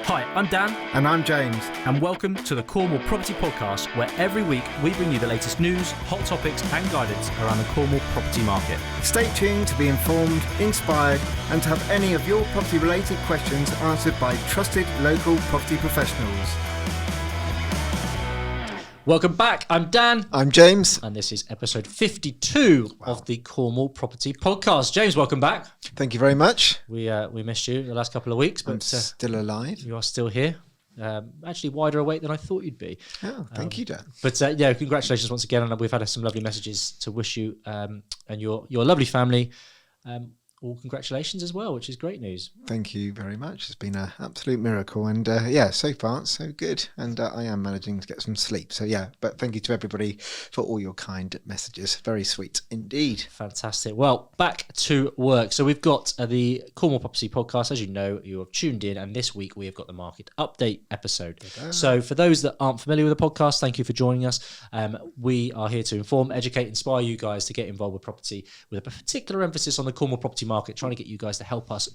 Hi, I'm Dan. And I'm James. And welcome to the Cornwall Property Podcast, where every week we bring you the latest news, hot topics and guidance around the Cornwall property market. Stay tuned to be informed, inspired and to have any of your property related questions answered by trusted local property professionals. Welcome back. I'm Dan. I'm James. And this is episode 52 of the Cornwall Property Podcast. James, welcome back. Thank you very much. We missed you the last couple of weeks, but I'm still alive. You are still here. Actually wider awake than I thought you'd be. Oh, thank you, Dan. But congratulations once again. And we've had some lovely messages to wish you and your lovely family all congratulations as well, which is great news. Thank you very much. It's been an absolute miracle. And so far, so good. And I am managing to get some sleep. So, but thank you to everybody for all your kind messages. Very sweet indeed. Fantastic. Well, back to work. So we've got the Cornwall Property Podcast. As you know, you have tuned in. And this week we have got the market update episode. So for those that aren't familiar with the podcast, thank you for joining us. We are here to inform, educate, inspire you guys to get involved with property with a particular emphasis on the Cornwall property market, trying to get you guys to help us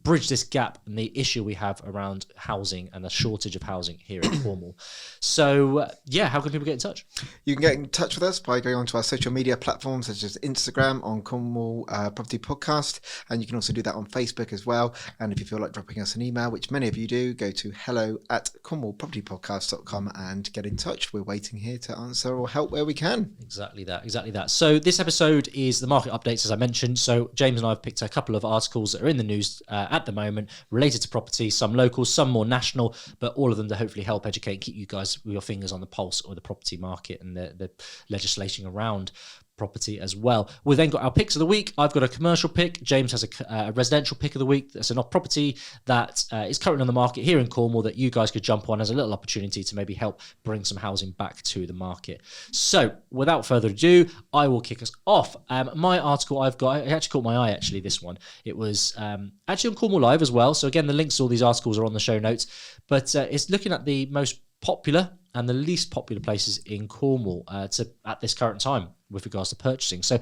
bridge this gap and the issue we have around housing and the shortage of housing here in Cornwall. So, how can people get in touch? You can get in touch with us by going onto our social media platforms such as Instagram on Cornwall Property Podcast, and you can also do that on Facebook as well. And if you feel like dropping us an email, which many of you do, go to hello@cornwallpropertypodcast.com and get in touch. We're waiting here to answer or help where we can. Exactly that. So this episode is the market updates, as I mentioned. So James and I have picked a couple of articles that are in the news at the moment related to property, some local, some more national, but all of them to hopefully help educate and keep you guys with your fingers on the pulse of the property market and the legislation around property as well. We've then got our picks of the week. I've got a commercial pick. James has a residential pick of the week. That's an off property that is currently on the market here in Cornwall that you guys could jump on as a little opportunity to maybe help bring some housing back to the market. So without further ado, I will kick us off. My article I've got, it actually caught my eye actually, this one. It was actually on Cornwall Live as well. So again, the links to all these articles are on the show notes, but it's looking at the most popular and the least popular places in Cornwall at this current time with regards to purchasing. So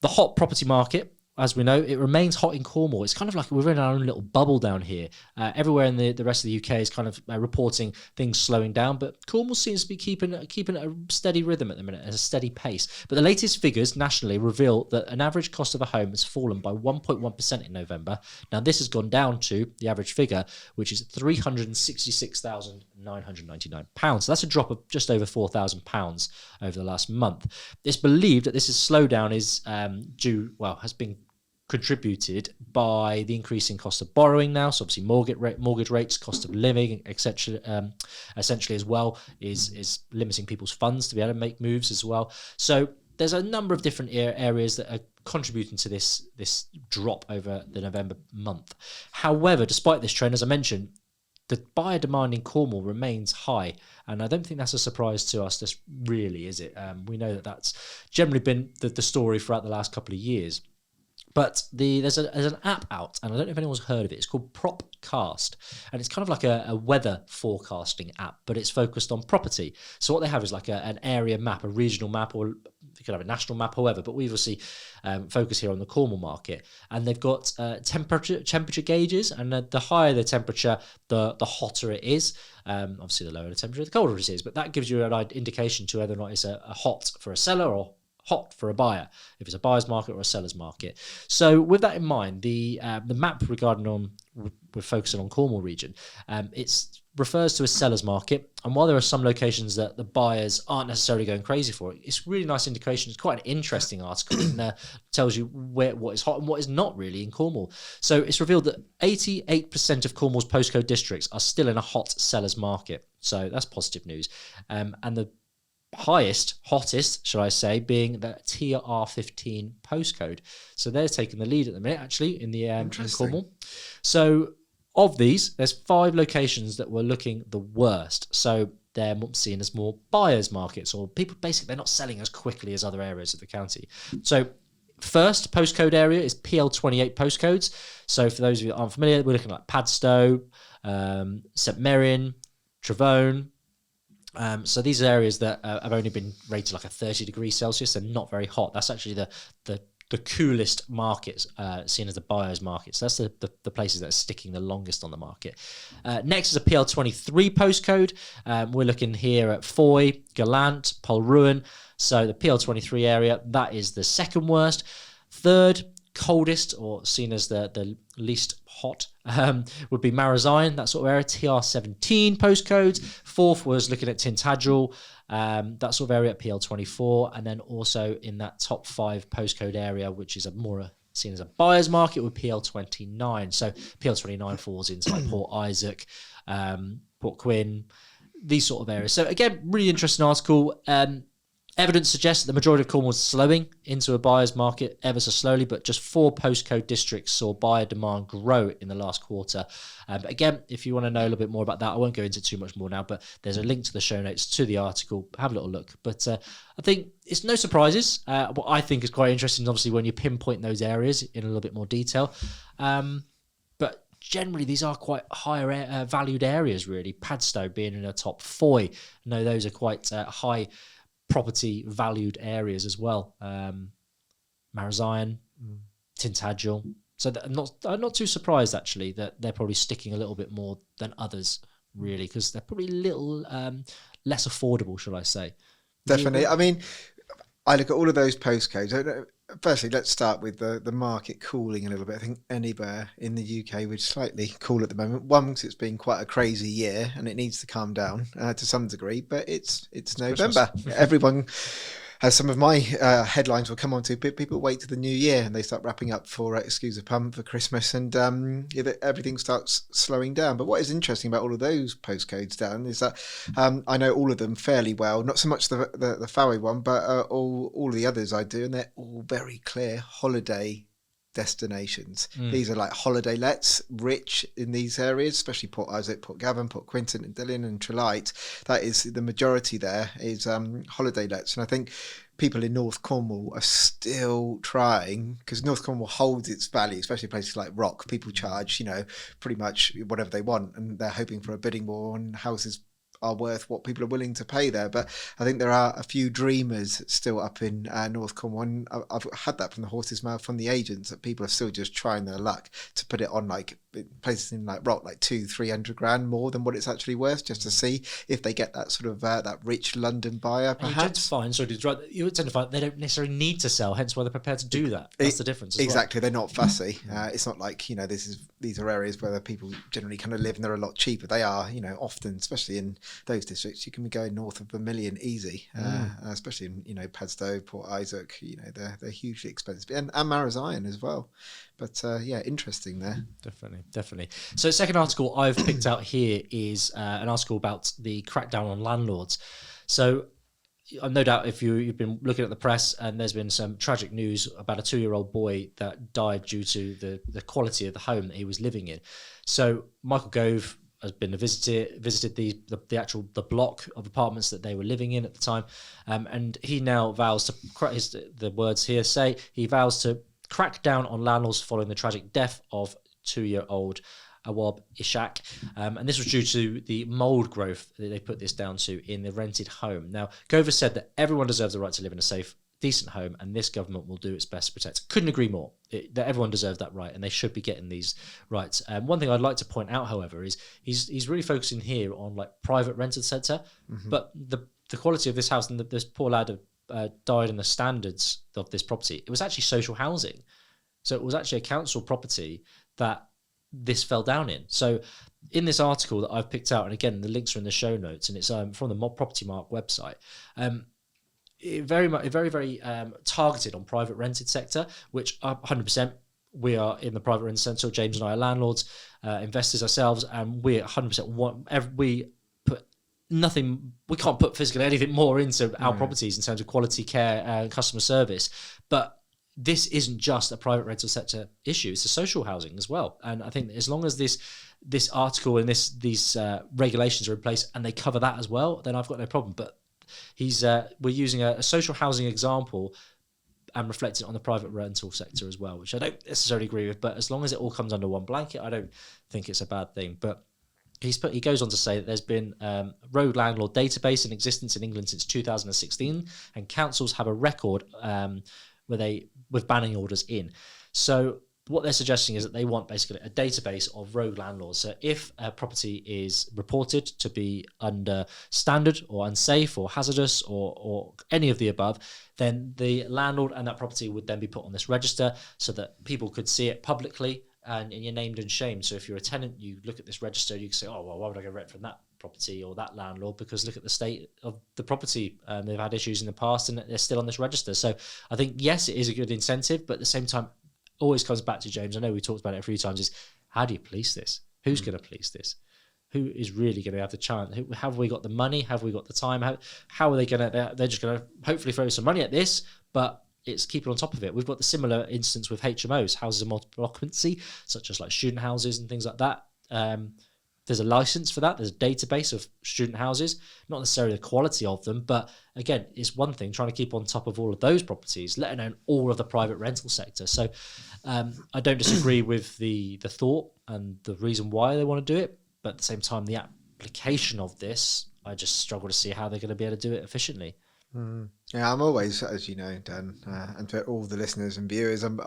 the hot property market, as we know, it remains hot in Cornwall. It's kind of like we're in our own little bubble down here. Everywhere in the rest of the UK is kind of reporting things slowing down, but Cornwall seems to be keeping a steady rhythm at the minute, at a steady pace. But the latest figures nationally reveal that an average cost of a home has fallen by 1.1% in November. Now, this has gone down to the average figure, which is £366,999. So that's a drop of just over £4,000 over the last month. It's believed that this slowdown is has been contributed by the increasing cost of borrowing now. So obviously mortgage rates, cost of living, etc. Essentially as well is limiting people's funds to be able to make moves as well. So there's a number of different areas that are contributing to this drop over the November month. However, despite this trend, as I mentioned, the buyer demand in Cornwall remains high, and I don't think that's a surprise to us. This really is it. We know that that's generally been the story throughout the last couple of years. But there's an app out, and I don't know if anyone's heard of it. It's called Propcast, and it's kind of like a weather forecasting app, but it's focused on property. So what they have is like an area map, a regional map, or you could have a national map, however. But we obviously focus here on the Cornwall market, and they've got temperature gauges, and the higher the temperature, the hotter it is. Obviously, the lower the temperature, the colder it is. But that gives you an indication to whether or not it's a hot for a seller or hot for a buyer, if it's a buyer's market or a seller's market. So with that in mind, the map we're focusing on Cornwall region, it refers to a seller's market. And while there are some locations that the buyers aren't necessarily going crazy for, it's really nice indication. It's quite an interesting article and tells you what is hot and what is not really in Cornwall. So it's revealed that 88% of Cornwall's postcode districts are still in a hot seller's market. So that's positive news. And the hottest, shall I say, being the TR15 postcode. So they're taking the lead at the minute, actually, in Cornwall. So of these, there's 5 locations that were looking the worst. So they're seen as more buyers' markets, or people basically they're not selling as quickly as other areas of the county. So first postcode area is PL28 postcodes. So for those of you that aren't familiar, we're looking at Padstow, St Mirren, Travone. So these are areas that have only been rated like a 30 degrees Celsius and not very hot. That's actually the the coolest markets, seen as the buyers markets. That's the places that are sticking the longest on the market. Next is a PL23 postcode. We're looking here at Foy, Gallant, Polruan. So the PL23 area, that is the second worst. Third, coldest, or seen as the least hot, would be Marazion, that sort of area, TR17 postcodes. Fourth was looking at Tintagel, that sort of area at PL24, and then also in that top 5 postcode area, which is a more seen as a buyer's market, with PL29. So PL29 falls into like Port Isaac, Port Quinn, these sort of areas. So again, really interesting article. Evidence suggests that the majority of Cornwall is slowing into a buyer's market ever so slowly, but just 4 postcode districts saw buyer demand grow in the last quarter. But again, if you want to know a little bit more about that, I won't go into too much more now, but there's a link to the show notes to the article. Have a little look. But I think it's no surprises. What I think is quite interesting, obviously, when you pinpoint those areas in a little bit more detail. But generally, these are quite higher valued areas, really. Padstow being in a top 4. I know those are quite high property valued areas as well. Marazion, Tintagel. So I'm not too surprised actually that they're probably sticking a little bit more than others, really, because they're probably a little less affordable, shall I say. Definitely. I mean, I look at all of those postcodes. Firstly, let's start with the market cooling a little bit. I think anywhere in the UK would slightly cool at the moment. One, because it's been quite a crazy year and it needs to calm down to some degree, but it's November. Everyone, as some of my headlines will come on to, people wait to the new year and they start wrapping up for, excuse the pun, for Christmas, and everything starts slowing down. But what is interesting about all of those postcodes, Dan, is that I know all of them fairly well, not so much the Fowey one, but all of the others I do, and they're all very clear holiday destinations. These are like holiday lets, rich in these areas, especially Port Isaac, Port Gavin, Port Quinton, and Dillon and Trelite. That is the majority there is holiday lets, and I think people in North Cornwall are still trying, because North Cornwall holds its value, especially places like Rock. People charge, pretty much whatever they want, and they're hoping for a bidding war on houses are worth what people are willing to pay there. But I think there are a few dreamers still up in North Cornwall, and I've had that from the horse's mouth from the agents, that people are still just trying their luck to put it on like places in like Rock, like 200-300 grand more than what it's actually worth, just to see if they get that sort of that rich London buyer. Perhaps you tend to find they don't necessarily need to sell, hence why they're prepared to do that. That's the difference. Exactly, they're not fussy. It's not like these are areas where people generally kind of live and they're a lot cheaper. They are often, especially in those districts, you can be going north of $1 million easy, especially in Padstow, Port Isaac. They're hugely expensive, and Marazion as well. But interesting there. Definitely. So the second article I've picked out here is an article about the crackdown on landlords. So no doubt if you've been looking at the press, and there's been some tragic news about a 2-year-old boy that died due to the quality of the home that he was living in. So Michael Gove has been visited the block of apartments that they were living in at the time, and he now vows to, the words here say, he vows to crack down on landlords following the tragic death of 2-year-old Awab Ishak, and this was due to the mould growth that they put this down to in the rented home. Now, Gove said that everyone deserves the right to live in a safe, decent home, and this government will do its best to protect. Couldn't agree more. That everyone deserves that right, and they should be getting these rights. One thing I'd like to point out, however, is he's really focusing here on like private rented sector, but the quality of this house, and this poor lad died in the standards of this property. It was actually social housing, so it was actually a council property that this fell down in. So in this article that I've picked out, and again the links are in the show notes, and it's from the Property Mark website, very targeted on private rented sector, which 100% we are in the private rented sector. James and I are landlords, investors ourselves, and we 100% we put nothing, we can't put physically anything more into our properties in terms of quality care and customer service. But this isn't just a private rental sector issue; it's a social housing as well. And I think as long as this article and these regulations are in place and they cover that as well, then I've got no problem. But we're using a social housing example and reflecting it on the private rental sector as well, which I don't necessarily agree with. But as long as it all comes under one blanket, I don't think it's a bad thing. But he goes on to say that there's been road landlord database in existence in England since 2016, and councils have a record with banning orders in. So what they're suggesting is that they want basically a database of rogue landlords. So if a property is reported to be under standard or unsafe or hazardous or any of the above, then the landlord and that property would then be put on this register so that people could see it publicly, and you're named and shamed. So if you're a tenant, you look at this register, you can say, oh, well, why would I go rent from that property or that landlord? Because look at the state of the property. They've had issues in the past and they're still on this register. So I think, yes, it is a good incentive, but at the same time, always comes back to, James, I know we talked about it a few times, is how do you police this? Who's going to police this? Who is really going to have the chance? Have we got the money? Have we got the time? How are they going to? They're just going to hopefully throw some money at this, but it's keeping on top of it. We've got the similar instance with HMOs, houses of multiple occupancy, such as like student houses and things like that. There's a license for that. There's a database of student houses, not necessarily the quality of them, but again, it's one thing trying to keep on top of all of those properties, let alone all of the private rental sector. So I don't disagree with the thought and the reason why they want to do it, but at the same time, the application of this, I just struggle to see how they're going to be able to do it efficiently. Yeah, I'm always, as you know, Dan, and to all the listeners and viewers, I'm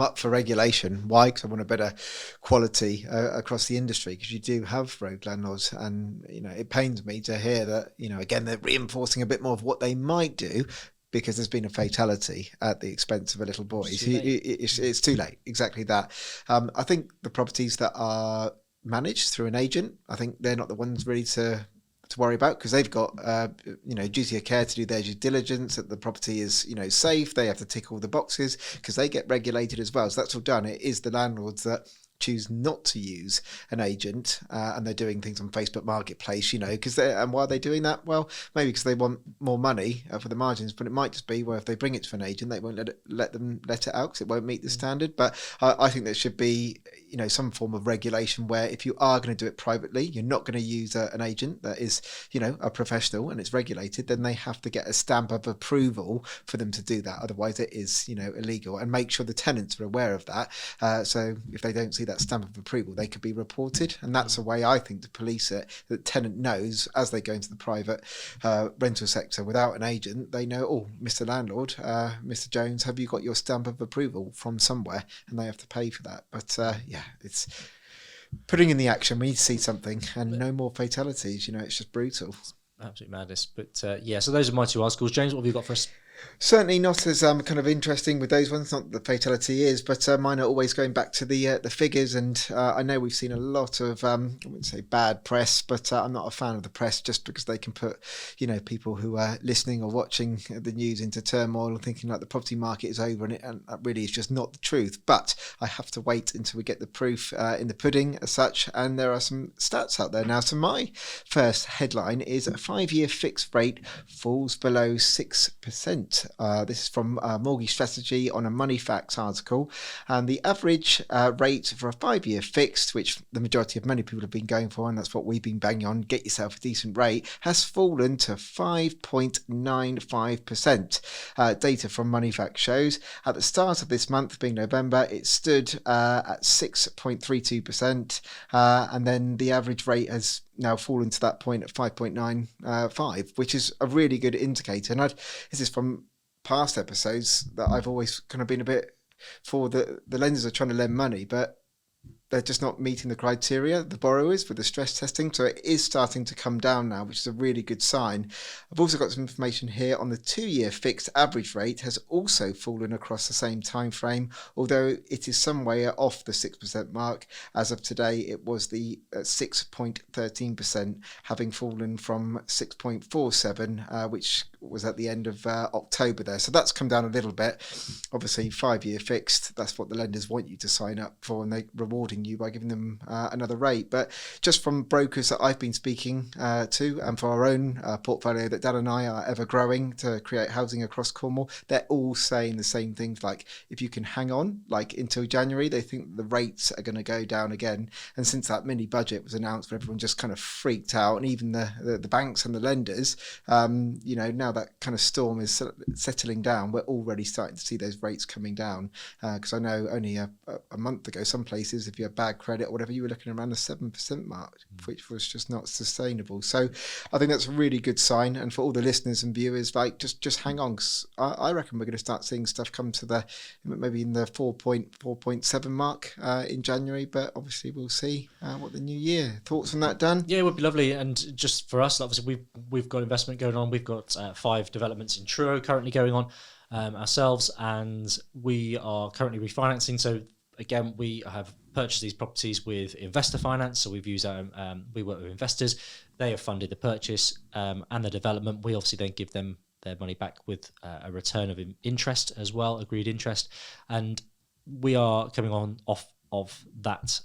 up for regulation. Why? Because I want a better quality across the industry, because you do have rogue landlords, and it pains me to hear that again they're reinforcing a bit more of what they might do because there's been a fatality at the expense of a little boy. It's too late. Exactly that. I think the properties that are managed through an agent, I think they're not the ones really to worry about, because they've got duty of care to do their due diligence, that the property is safe. They have to tick all the boxes because they get regulated as well. So that's all done. It is the landlords that choose not to use an agent, and they're doing things on Facebook Marketplace, and why are they doing that? Well, maybe because they want more money for the margins, but it might just be, well, if they bring it to an agent, they won't let it out because it won't meet the standard. But I think there should be some form of regulation where if you are going to do it privately, you're not going to use an agent that is a professional and it's regulated, then they have to get a stamp of approval for them to do that. Otherwise it is illegal, and make sure the tenants are aware of that. So if they don't see that stamp of approval, they could be reported, and that's a way, I think, to police it, that the tenant knows as they go into the private rental sector without an agent. They know, oh, Mr. Landlord, Mr. Jones, have you got your stamp of approval from somewhere? And they have to pay for that. But it's putting in the action. We need to see something, and no more fatalities. It's just brutal. Absolute madness. But so those are my two articles. James, what have you got for us? Certainly not as kind of interesting with those ones. Not that the fatality is, but mine are always going back to the figures. And I know we've seen a lot of I wouldn't say bad press, but I'm not a fan of the press, just because they can put people who are listening or watching the news into turmoil and thinking like the property market is over, and that really is just not the truth. But I have to wait until we get the proof in the pudding as such. And there are some stats out there now. So my first headline is a 5-year fixed rate falls below 6%. This is from Mortgage Strategy on a Money Facts article, and the average rate for a 5-year fixed, which the majority of many people have been going for, and that's what we've been banging on, get yourself a decent rate, has fallen to 5.95%. Data from Money Facts shows at the start of this month, being November, it stood at 6.32%, and then the average rate has now fallen to that point at 5.95, which is a really good indicator. And this is from past episodes that I've always kind of been a bit for the lenders are trying to lend money, but they're just not meeting the criteria, the borrowers, for the stress testing. So it is starting to come down now, which is a really good sign. I've also got some information here on the 2-year fixed average rate has also fallen across the same time frame, although it is some way off the 6% mark. As of today, it was the 6.13%, having fallen from 6.47, which was at the end of October there. So that's come down a little bit. Obviously, 5-year fixed, that's what the lenders want you to sign up for, and they're rewarding you by giving them another rate. But just from brokers that I've been speaking to, and for our own portfolio that Dan and I are ever growing to create housing across Cornwall, they're all saying the same things, like if you can hang on until January, they think the rates are going to go down again. And since that mini budget was announced, everyone just kind of freaked out, and even the banks and the lenders, now that kind of storm is settling down, we're already starting to see those rates coming down, because I know only a month ago, some places, if you you had bad credit or whatever, you were looking around the 7% mark, which was just not sustainable. So I think that's a really good sign. And for all the listeners and viewers, like just hang on. 'Cause I reckon we're going to start seeing stuff come to maybe in the 4.7 mark in January. But obviously we'll see what the new year. Thoughts on that, Dan? Yeah, it would be lovely. And just for us, obviously we've got investment going on. We've got 5 developments in Truro currently going on ourselves, and we are currently refinancing. So again, we have purchased these properties with investor finance. So we've used we work with investors. They have funded the purchase and the development. We obviously then give them their money back with a return of interest as well, agreed interest. And we are coming on off of that.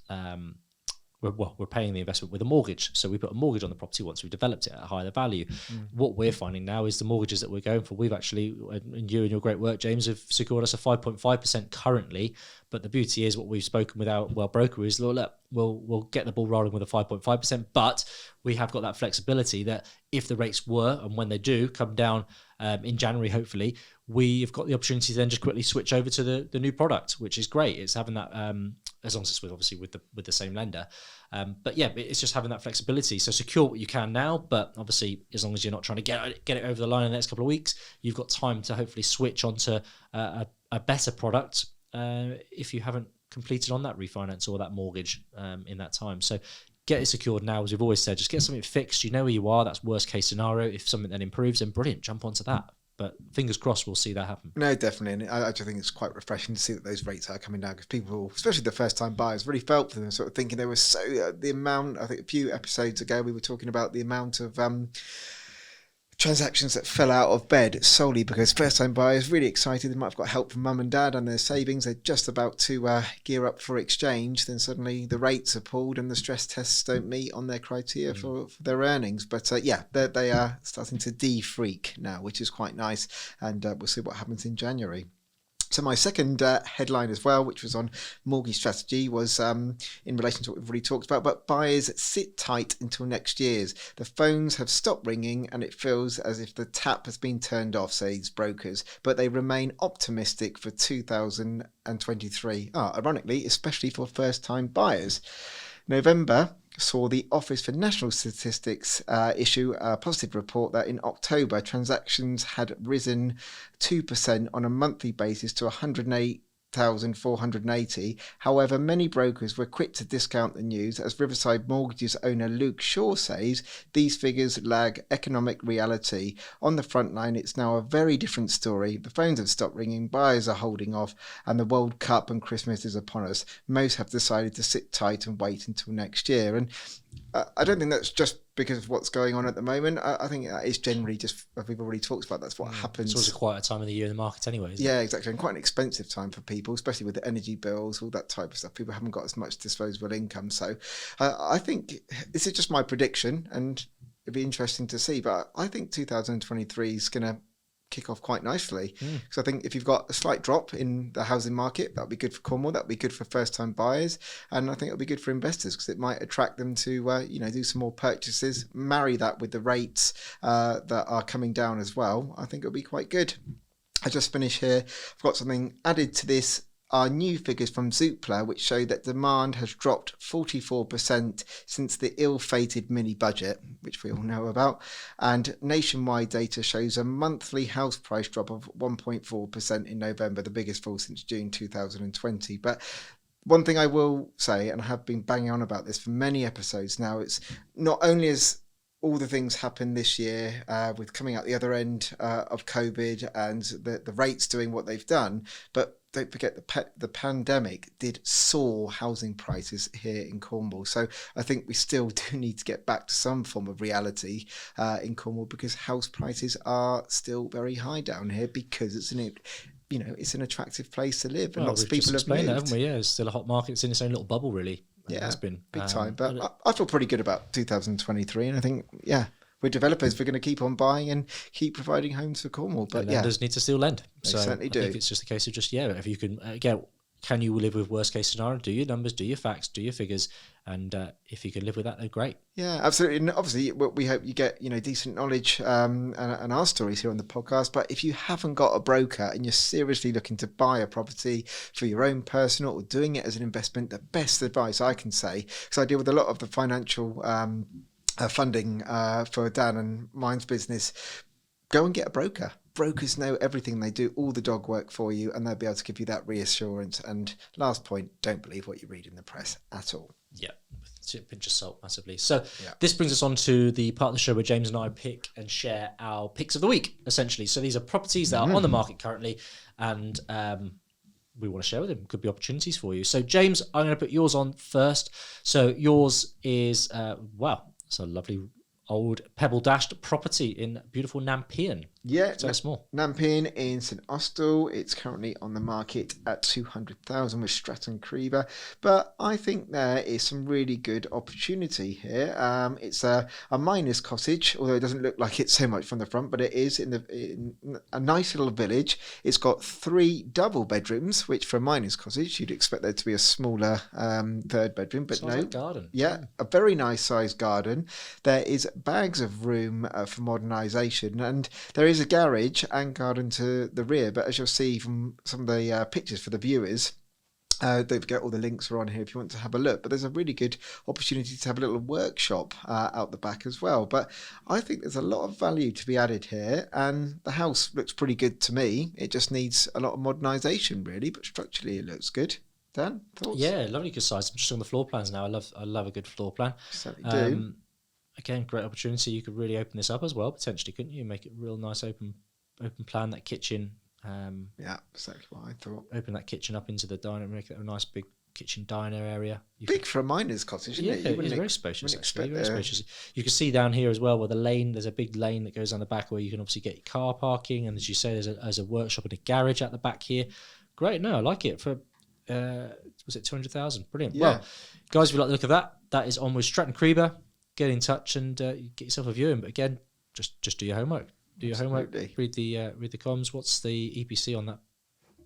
We're paying the investment with a mortgage. So we put a mortgage on the property once we've developed it at a higher value. What we're finding now is the mortgages that we're going for, we've actually, and you and your great work, James, have secured us a 5.5% currently. But the beauty is what we've spoken with our broker is, look, we'll get the ball rolling with a 5.5%, but we have got that flexibility that if the rates were, and when they do come down in January, hopefully, we've got the opportunity to then just quickly switch over to the new product, which is great. It's having that, as long as it's obviously with the same lender. But yeah, it's just having that flexibility. So secure what you can now, but obviously as long as you're not trying to get it over the line in the next couple of weeks, you've got time to hopefully switch onto a better product if you haven't completed on that refinance or that mortgage in that time. So get it secured now, as we've always said. Just get something fixed. You know where you are. That's worst case scenario. If something then improves, then brilliant. Jump onto that. But fingers crossed, we'll see that happen. No, definitely. And I just think it's quite refreshing to see that those rates are coming down, because people, especially the first-time buyers, really felt for them, sort of thinking they were so... the amount, I think a few episodes ago, we were talking about the amount of transactions that fell out of bed solely because first-time buyers really excited. They might have got help from mum and dad and their savings. They're just about to gear up for exchange. Then suddenly the rates are pulled and the stress tests don't meet on their criteria for their earnings. But yeah, they are starting to de-freak now, which is quite nice. And we'll see what happens in January. So my second headline as well, which was on mortgage strategy, was in relation to what we've already talked about, but buyers sit tight until next year's. The phones have stopped ringing and it feels as if the tap has been turned off, says brokers, but they remain optimistic for 2023. Ironically, especially for first-time buyers. November saw the Office for National Statistics issue a positive report that in October transactions had risen 2% on a monthly basis to 108,480. However, many brokers were quick to discount the news. As Riverside Mortgages owner Luke Shaw says, these figures lag economic reality. On the front line, it's now a very different story. The phones have stopped ringing, buyers are holding off, and the World Cup and Christmas is upon us. Most have decided to sit tight and wait until next year. And I don't think that's just because of what's going on at the moment. I think it's generally just, as we've already talked about, that's what happens. It's always a quieter time of the year in the market anyway, isn't it? Yeah, exactly. And quite an expensive time for people, especially with the energy bills, all that type of stuff. People haven't got as much disposable income. So I think this is just my prediction, and it'd be interesting to see. But I think 2023 is going to kick off quite nicely, because I think if you've got a slight drop in the housing market, that'll be good for Cornwall, that'll be good for first-time buyers, and I think it'll be good for investors because it might attract them to do some more purchases. Marry that with the rates that are coming down as well. I think it'll be quite good. I just finished here. I've got something added to this. Are new figures from Zoopla, which show that demand has dropped 44% since the ill-fated mini-budget, which we all know about. And nationwide data shows a monthly house price drop of 1.4% in November, the biggest fall since June 2020. But one thing I will say, and I have been banging on about this for many episodes now, it's not only as all the things happened this year with coming out the other end of COVID and the rates doing what they've done, but don't forget the pandemic did soar housing prices here in Cornwall. So I think we still do need to get back to some form of reality in Cornwall, because house prices are still very high down here because it's an attractive place to live, and lots of people have moved. That, haven't we? Yeah, it's still a hot market. It's in its own little bubble, really. Yeah, it's been big time. But I feel pretty good about 2023, and I think we're developers. We're going to keep on buying and keep providing homes for Cornwall. But lenders need to still lend. They certainly do. I think it's just a case of if you can can you live with worst case scenario? Do your numbers, do your facts, do your figures, and if you can live with that, then great. Yeah, absolutely. And obviously, we hope you get decent knowledge and our stories here on the podcast. But if you haven't got a broker and you're seriously looking to buy a property for your own personal or doing it as an investment, the best advice I can say, because I deal with a lot of the financial funding for Dan and mine's business, go and get a broker. Brokers know everything. They do all the dog work for you, and they'll be able to give you that reassurance. And last point, don't believe what you read in the press at all. Yeah, pinch of salt massively. So this brings us on to the part of the show where James and I pick and share our picks of the week, essentially. So these are properties that are on the market currently, and we want to share with them. Could be opportunities for you. So James, I'm going to put yours on first. So yours is, it's a lovely old pebble dashed property in beautiful Nampian. Yeah, so small. Nampian in St Austell. It's currently on the market at 200,000 with Stratton Creever. But I think there is some really good opportunity here. It's a miner's cottage, although it doesn't look like it so much from the front, but it is in a nice little village. It's got 3 double bedrooms, which for a miner's cottage you'd expect there to be a smaller third bedroom, but Sounds no. like garden. Yeah, a very nice sized garden. There is bags of room for modernisation, and there is a garage and garden to the rear, but as you'll see from some of the pictures for the viewers, don't forget all the links are on here if you want to have a look, but there's a really good opportunity to have a little workshop out the back as well. But I think there's a lot of value to be added here, and the house looks pretty good to me. It just needs a lot of modernisation really, but structurally it looks good. Dan, thoughts? Yeah, lovely good size. I'm just on the floor plans now. I love a good floor plan. Certainly do. Again, great opportunity. You could really open this up as well, potentially, couldn't you? Make it real nice open plan, that kitchen. Yeah, exactly what I thought. Open that kitchen up into the diner, make it a nice big kitchen diner area. Big for a miner's cottage, isn't it? Yeah, it's very spacious, actually. Very spacious. You can see down here as well where the lane, there's a big lane that goes down the back where you can obviously get your car parking. And as you say, there's a workshop and a garage at the back here. Great, no, I like it. For, was it 200,000? Brilliant. Yeah. Well, guys, if you like the look of that is on with Stratton Creever. Get in touch and get yourself a viewing. But again, just do your homework. Do your homework. Read the comms. What's the EPC on that?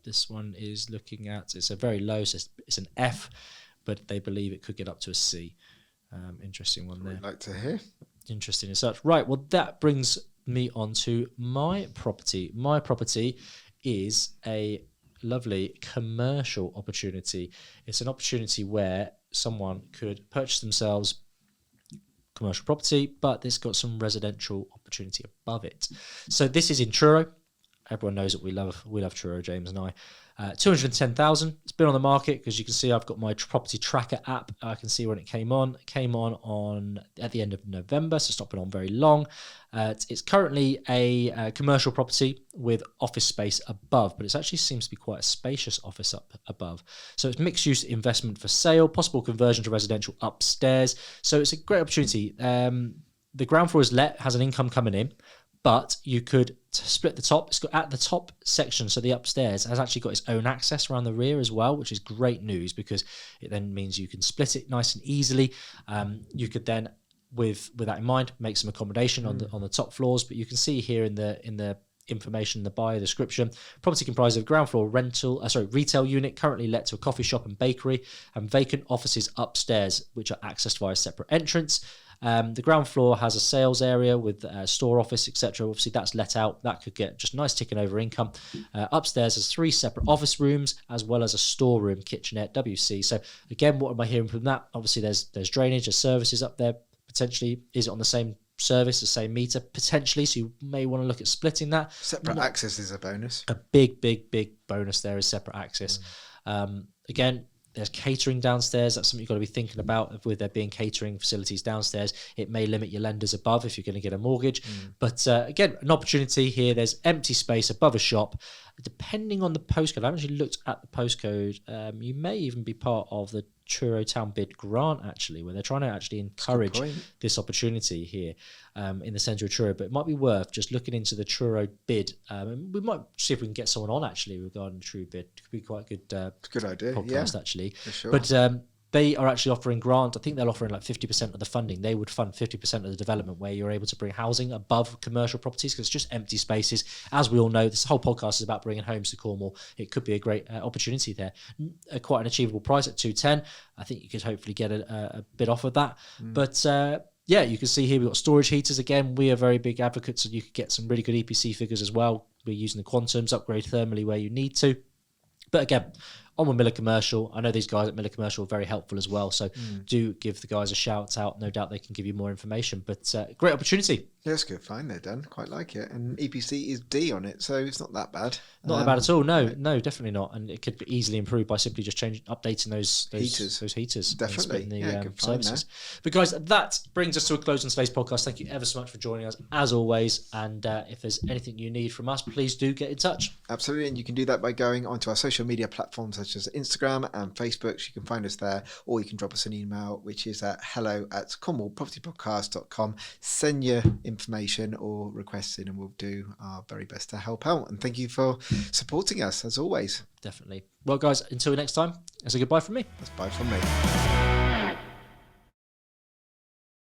This one is looking at. It's a very low. So it's an F, but they believe it could get up to a C. Interesting one there. I'd like to hear. Interesting as such. Right. Well, that brings me on to my property. My property is a lovely commercial opportunity. It's an opportunity where someone could purchase themselves commercial property, but it's got some residential opportunity above it. So this is in Truro. Everyone knows that we love Truro, James and I. 210,000. It's been on the market because you can see I've got my property tracker app. I can see when it came on. It came on at the end of November, so it's not been on very long. It's currently a commercial property with office space above, but it actually seems to be quite a spacious office up above. So it's mixed use investment for sale, possible conversion to residential upstairs. So it's a great opportunity. The ground floor is let, has an income coming in, but you could split the top. It's got at the top section, so the upstairs has actually got its own access around the rear as well, which is great news because it then means you can split it nice and easily. You could then, with that in mind, make some accommodation on the top floors. But you can see here in the information in the bio description, property comprises of ground floor retail unit currently let to a coffee shop and bakery, and vacant offices upstairs, which are accessed via a separate entrance. The ground floor has a sales area with a store office, etc. Obviously, that's let out. That could get just nice ticking over income. Upstairs has 3 separate office rooms as well as a storeroom, kitchenette, WC. So again, what am I hearing from that? Obviously, there's drainage, there's services up there. Potentially, is it on the same service, the same meter? Potentially, so you may want to look at splitting that. Separate access is a bonus. A big bonus there is separate access. Again, there's catering downstairs. That's something you've got to be thinking about with there being catering facilities downstairs. It may limit your lenders above if you're going to get a mortgage. But again, an opportunity here. There's empty space above a shop. Depending on the postcode, I haven't actually looked at the postcode. You may even be part of the Truro Town Bid grant, actually, where they're trying to actually encourage this opportunity here in the centre of Truro. But it might be worth just looking into the Truro Bid. And we might see if we can get someone on, actually, regarding the Truro Bid. It could be quite a good good idea. podcast, actually. For sure. But they are actually offering grant. I think they're offering like 50% of the funding. They would fund 50% of the development, where you're able to bring housing above commercial properties, because it's just empty spaces. As we all know, this whole podcast is about bringing homes to Cornwall. It could be a great opportunity there. Quite an achievable price at 210. I think you could hopefully get a bit off of that. But yeah, you can see here we've got storage heaters again. We are very big advocates, and you could get some really good EPC figures as well. We're using the quantums, upgrade thermally where you need to. But again, on with Miller Commercial. I know these guys at Miller Commercial are very helpful as well. So do give the guys a shout out. No doubt they can give you more information. But great opportunity. Yeah, it's good. Fine, they're done. Quite like it. And EPC is D on it, so it's not that bad. Not that bad at all. No, definitely not. And it could be easily improved by simply just updating those heaters. Definitely. The services. But guys, that brings us to a close on today's podcast. Thank you ever so much for joining us, as always. And if there's anything you need from us, please do get in touch. Absolutely. And you can do that by going onto our social media platforms such as Instagram and Facebook. So you can find us there, or you can drop us an email, which is at hello@cornwallpropertypodcast.com. Send your information or requests in, and we'll do our very best to help out. And thank you for supporting us, as always. Definitely. Well, guys, until next time, that's a goodbye from me. That's bye from me.